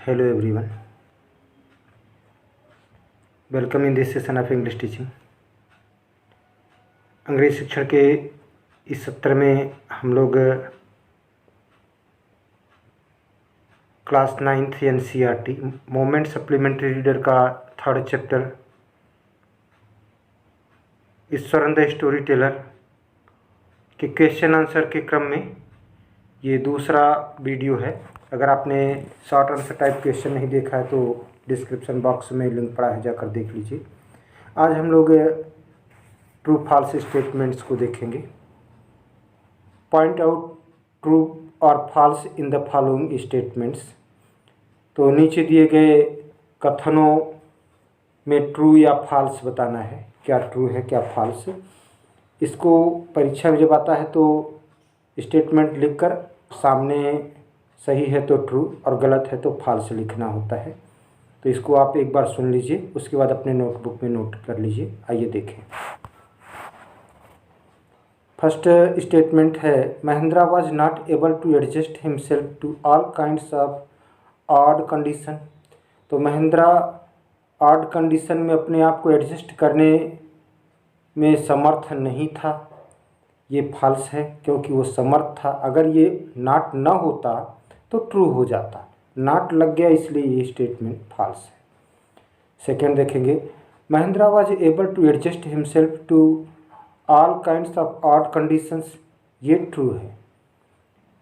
Hello everyone, welcome in this session of English teaching। अंग्रेजी शिक्षण के इस सत्र में हम लोग class 9th NCERT moment supplementary reader का 3rd chapter Eswaran the story teller के क्वेश्चन आंसर के क्रम में ये दूसरा वीडियो है। अगर आपने शॉर्ट आंसर टाइप क्वेश्चन नहीं देखा है तो डिस्क्रिप्शन बॉक्स में लिंक पड़ा है, जाकर देख लीजिए। आज हम लोग ट्रू फॉल्स स्टेटमेंट्स को देखेंगे। पॉइंट आउट ट्रू और falls in the following statements. तो नीचे दिए गए कथनों में ट्रू या फॉल्स बताना है, क्या ट्रू है क्या फॉल्स। इसको परीक्षा में जब आता है तो स्टेटमेंट लिखकर सामने सही है तो ट्रू और गलत है तो फॉल्स लिखना होता है। तो इसको आप एक बार सुन लीजिए, उसके बाद अपने नोटबुक में नोट कर लीजिए। आइए देखें। फर्स्ट स्टेटमेंट है, Mahendra was not able to adjust himself to all kinds of odd condition. तो महेंद्रा ऑड कंडीशन में अपने आप को एडजस्ट करने में समर्थ नहीं था। ये फॉल्स है क्योंकि वो समर्थ था। अगर ये नॉट न होता तो ट्रू हो जाता, नॉट लग गया इसलिए ये स्टेटमेंट फॉल्स है। सेकेंड देखेंगे, Mahendra was able to adjust himself to all kinds of odd conditions. ये ट्रू है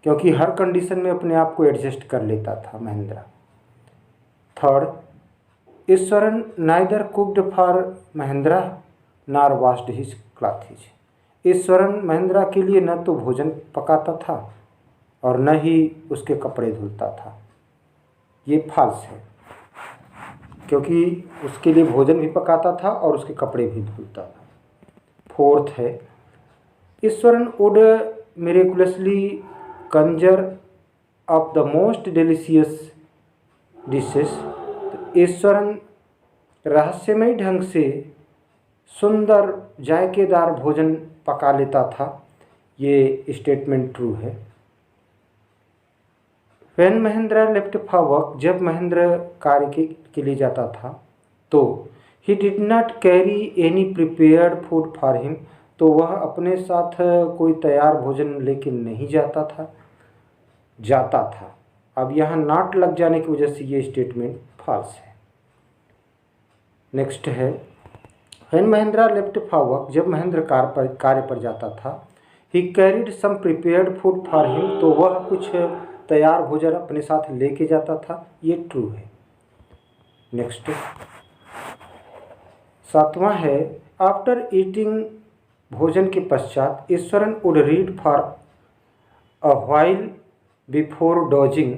क्योंकि हर कंडीशन में अपने आप को एडजस्ट कर लेता था Mahindra. Third, Eswaran neither cooked for Mahindra nor washed his clothes. Eswaran Mahindra के लिए न तो भोजन पकाता था और न ही उसके कपड़े धुलता था। ये फॉल्स है क्योंकि उसके लिए भोजन भी पकाता था और उसके कपड़े भी धुलता था। फोर्थ है, Eswaran would मिरेकुलसली Kanjar of the most delicious dishes. Eswaran रहस्यमय ढंग से सुंदर जायकेदार भोजन पका लेता था। ये स्टेटमेंट ट्रू है। When Mahendra left for work, जब महेंद्र कार्य के लिए जाता था तो he did not carry any prepared food for him. तो वह अपने साथ कोई तैयार भोजन लेके नहीं जाता था। अब यहाँ नॉट लग जाने की वजह से ये स्टेटमेंट फॉल्स है। नेक्स्ट है, When Mahendra left for work, जब महेंद्र कार्य पर जाता था, he carried some prepared food for him. तो वह कुछ तैयार भोजन अपने साथ लेके जाता था। ये ट्रू है। नेक्स्ट सातवां है, आफ्टर ईटिंग, भोजन के पश्चात, Eashwaran would read for a while before dozing.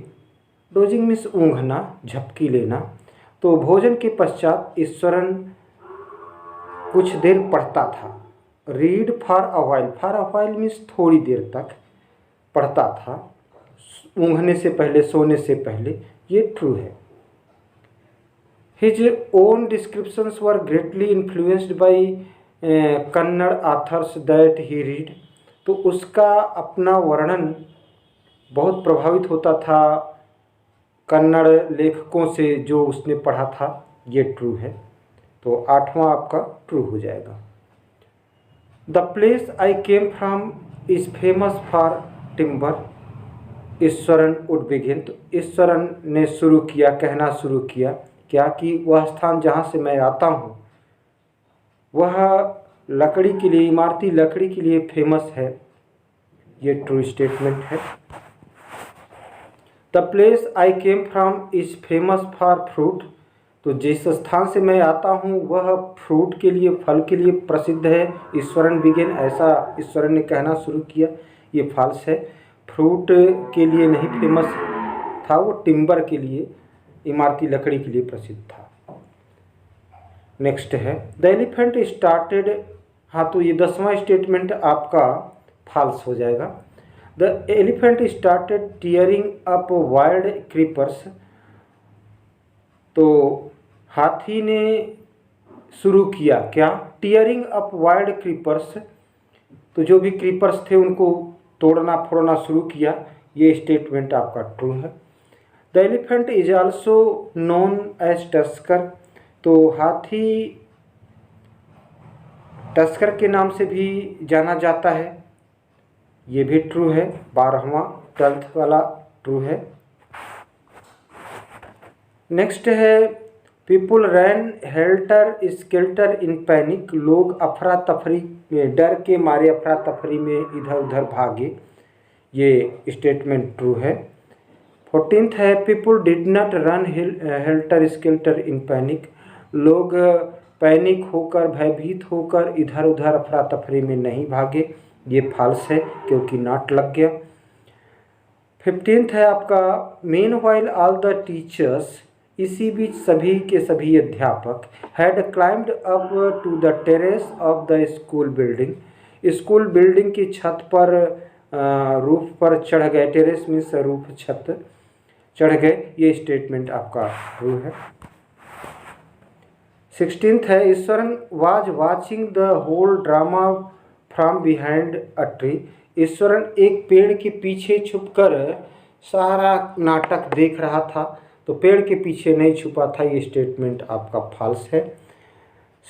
Dozing means ऊँघना, झपकी लेना। तो भोजन के पश्चात ईश्वरन कुछ देर पढ़ता था। Read for a while means थोड़ी देर तक पढ़ता था, ऊँघने से पहले, सोने से पहले। ये ट्रू है। His own descriptions were greatly influenced by Kannada authors that he read. तो उसका अपना वर्णन बहुत प्रभावित होता था कन्नड़ लेखकों से जो उसने पढ़ा था। ये ट्रू है। तो आठवां आपका ट्रू हो जाएगा। The place I came from is famous for timber. Eswaran would begin. तो ईश्वरन ने कहना शुरू किया क्या कि वह स्थान जहाँ से मैं आता हूँ वह लकड़ी के लिए, इमारती लकड़ी के लिए फेमस है। ये ट्रू स्टेटमेंट है। The place I came from is famous for fruit. तो जिस स्थान से मैं आता हूँ वह फ्रूट के लिए, फल के लिए प्रसिद्ध है। ईश्वरन बिगिन, ऐसा ईश्वरन ने कहना शुरू किया। ये फॉल्स है। फ्रूट के लिए नहीं फेमस था, वो टिम्बर के लिए, इमारती लकड़ी के लिए प्रसिद्ध था। नेक्स्ट है, द एलिफेंट स्टार्टेड। हाँ, तो ये 10वां स्टेटमेंट आपका फॉल्स हो जाएगा। The elephant started tearing up wild creepers. तो हाथी ने शुरू किया क्या, टीयरिंग अप वाइल्ड क्रीपर्स। तो जो भी क्रीपर्स थे उनको तोड़ना फोड़ना शुरू किया। ये स्टेटमेंट आपका ट्रू है। The elephant is also known as tusker, तो हाथी टस्कर के नाम से भी जाना जाता है। ये भी ट्रू है, 12वां 12th वाला ट्रू है। नेक्स्ट है people ran helter skelter in panic, लोग अफरा तफरी में, डर के मारे अफरा तफरी में इधर उधर भागे। ये स्टेटमेंट ट्रू है। 14th है people did not run helter skelter in panic, लोग पैनिक होकर भयभीत होकर इधर उधर अफरा तफरी में नहीं भागे। ये फॉल्स है क्योंकि नॉट लग गया। 15th है आपका meanwhile all the teachers, इसी बीच सभी के सभी अध्यापक had climbed up to the terrace of the school building, school building की छत पर रूफ पर चढ़ गए। टेरेस मीन्स रूफ, छत चढ़ गए। ये स्टेटमेंट आपका ट्रू है। 16th है Ishwaran was watching the whole drama from behind a tree, Ishwaran एक पेड़ के पीछे छुपकर सारा नाटक देख रहा था, तो पेड़ के पीछे नहीं छुपा था। ये स्टेटमेंट आपका फॉल्स है।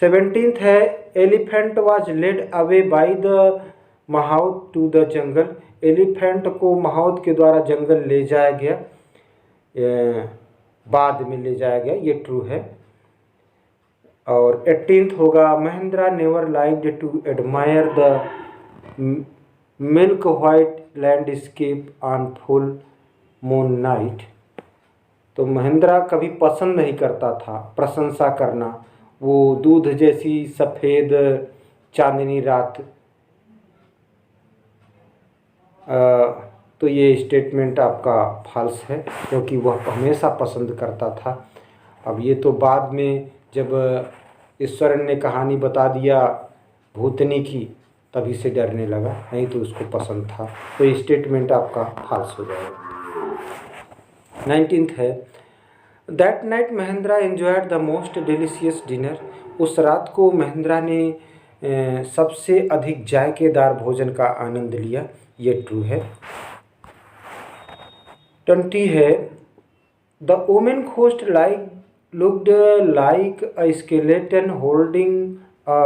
17th है elephant was led away by the mahout to the jungle, elephant को महाउत के द्वारा जंगल ले जाया गया, बाद में ले जाया गया। ये ट्रू है। और 18th होगा Mahendra never liked to admire the milk white landscape on full moon night, तो महेंद्रा कभी पसंद नहीं करता था प्रशंसा करना वो दूध जैसी सफ़ेद चांदनी रात। तो ये स्टेटमेंट आपका फॉल्स है क्योंकि वह हमेशा पसंद करता था। अब ये तो बाद में जब ईश्वरन ने कहानी बता दिया भूतनी की तभी से डरने लगा, नहीं तो उसको पसंद था। तो ये स्टेटमेंट आपका फॉल्स हो जाएगा। 19th है that night Mahindra enjoyed the most delicious dinner, उस रात को महेंद्रा ने सबसे अधिक जायकेदार भोजन का आनंद लिया। ये ट्रू है। 20 है the women ghost looked like a skeleton holding a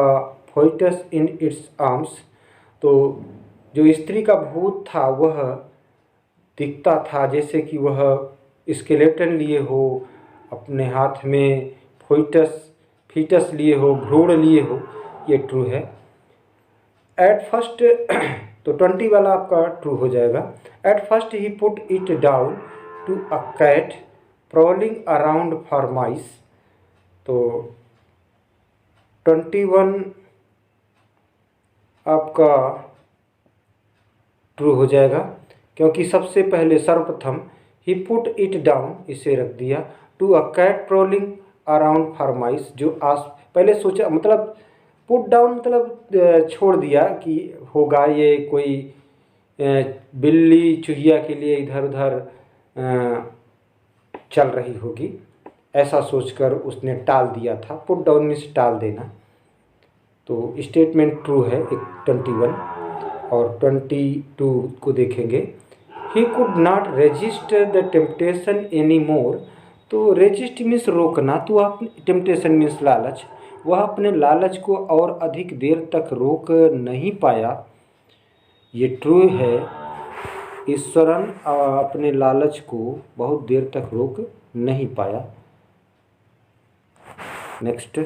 foetus in its arms, तो जो स्त्री का भूत था वह दिखता था जैसे कि वह स्केलेटन लिए हो, अपने हाथ में फीटस लिए हो, भ्रूण लिए हो। ये ट्रू है। एट फर्स्ट तो 20 वाला आपका ट्रू हो जाएगा। At first he put it down to a cat prowling around for mice, तो 21 आपका ट्रू हो जाएगा क्योंकि सबसे पहले सर्वप्रथम ही पुट इट डाउन, इसे रख दिया, to a cat prowling around for mice, जो पहले सोचा, मतलब पुट डाउन मतलब छोड़ दिया कि होगा ये कोई बिल्ली चूहिया के लिए इधर उधर चल रही होगी, ऐसा सोचकर उसने टाल दिया था। पुट डाउन मीन्स टाल देना। तो स्टेटमेंट ट्रू है 21। और 22 को देखेंगे। He could not resist the temptation any more, तो रेजिस्ट मीन्स रोकना, तो वह टेम्पटेशन मीन्स लालच, वह अपने लालच को और अधिक देर तक रोक नहीं पाया। ये ट्रू है। ईश्वरन अपने लालच को बहुत देर तक रोक नहीं पाया। Next,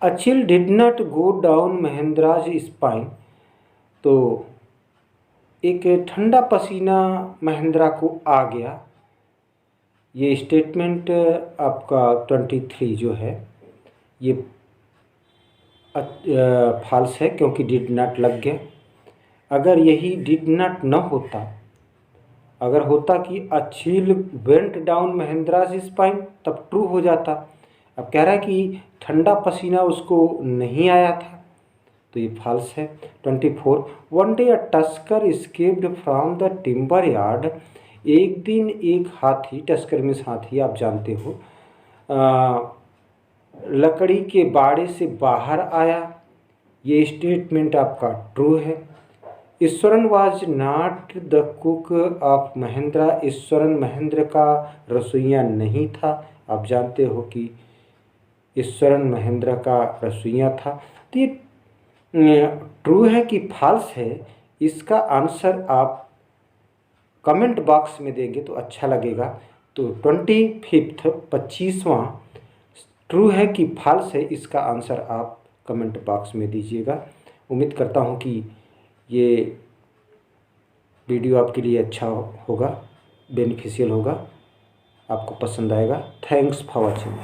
a chill did not go down Mahendra's spine, तो एक ठंडा पसीना महेंद्रा को आ गया। ये स्टेटमेंट आपका 23 जो है ये फॉल्स है क्योंकि डिड नॉट लग गया। अगर यही डिड नॉट न होता, अगर होता कि a chill went down Mahendra's spine, तब ट्रू हो जाता। अब कह रहा है कि ठंडा पसीना उसको नहीं आया था, तो ये फॉल्स है। 24, one day a tusker escaped from the timber yard, एक दिन एक हाथी, टस्कर मीन्स हाथी आप जानते हो, लकड़ी के बाड़े से बाहर आया। ये स्टेटमेंट आपका ट्रू है। Eswaran was not the cook of Mahindra. Eswaran Mahendra का रसोइया नहीं था। आप जानते हो कि ईश्वरन महेंद्र का रसोइया था। तो ये ट्रू है कि फॉल्स है, इसका आंसर आप कमेंट बॉक्स में देंगे तो अच्छा लगेगा। तो 25 25वां ट्रू है कि फॉल्स है, इसका आंसर आप कमेंट बॉक्स में दीजिएगा। उम्मीद करता हूँ कि ये वीडियो आपके लिए अच्छा होगा, बेनिफिशियल होगा, आपको पसंद आएगा। Thanks for watching.